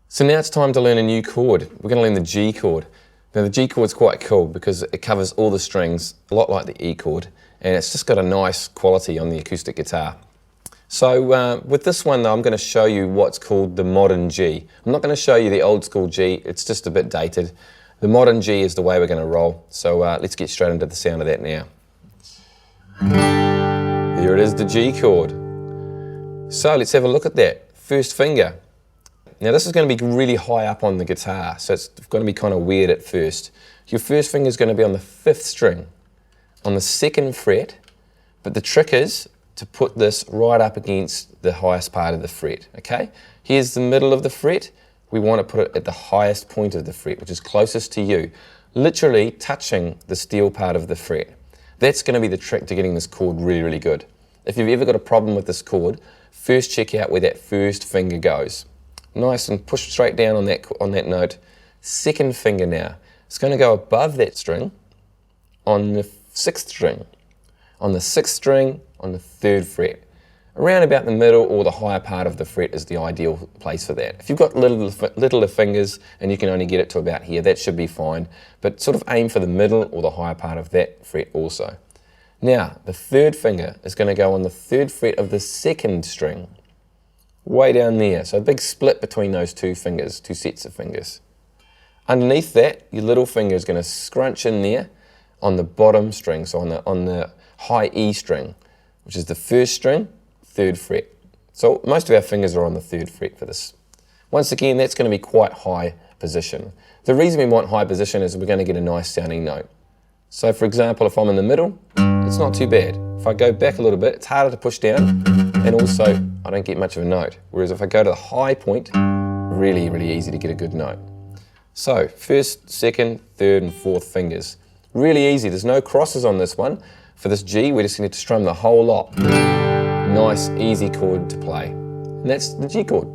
So now it's time to learn a new chord. We're going to learn the G chord. Now the G chord's quite cool because it covers all the strings, a lot like the E chord, and it's just got a nice quality on the acoustic guitar. So with this one though, I'm going to show you what's called the modern G. I'm not going to show you the old school G, it's just a bit dated. The modern G is the way we're going to roll, so let's get straight into the sound of that now. Here it is, the G chord. So let's have a look at that. First finger. Now this is going to be really high up on the guitar, so it's going to be kind of weird at first. Your first finger is going to be on the 5th string, on the 2nd fret, but the trick is to put this right up against the highest part of the fret, okay? Here's the middle of the fret. We want to put it at the highest point of the fret, which is closest to you, literally touching the steel part of the fret. That's going to be the trick to getting this chord really, really good. If you've ever got a problem with this chord, first check out where that first finger goes. Nice, and push straight down on that note. 2nd finger now. It's going to go above that string on the 6th string. On the 6th string, on the 3rd fret. Around about the middle or the higher part of the fret is the ideal place for that. If you've got littler fingers and you can only get it to about here, that should be fine. But sort of aim for the middle or the higher part of that fret also. Now, the 3rd finger is going to go on the 3rd fret of the 2nd string. Way down there, so a big split between those two fingers, two sets of fingers. Underneath that, your little finger is going to scrunch in there on the bottom string, so on the high E string, which is the 1st string, 3rd fret. So most of our fingers are on the 3rd fret for this. Once again, that's going to be quite high position. The reason we want high position is we're going to get a nice sounding note. So for example, if I'm in the middle, it's not too bad. If I go back a little bit, it's harder to push down, and also I don't get much of a note. Whereas if I go to the high point, really, really easy to get a good note. So 1st, 2nd, 3rd and 4th fingers. Really easy, there's no crosses on this one. For this G, we just need to strum the whole lot. Nice, easy chord to play. And that's the G chord.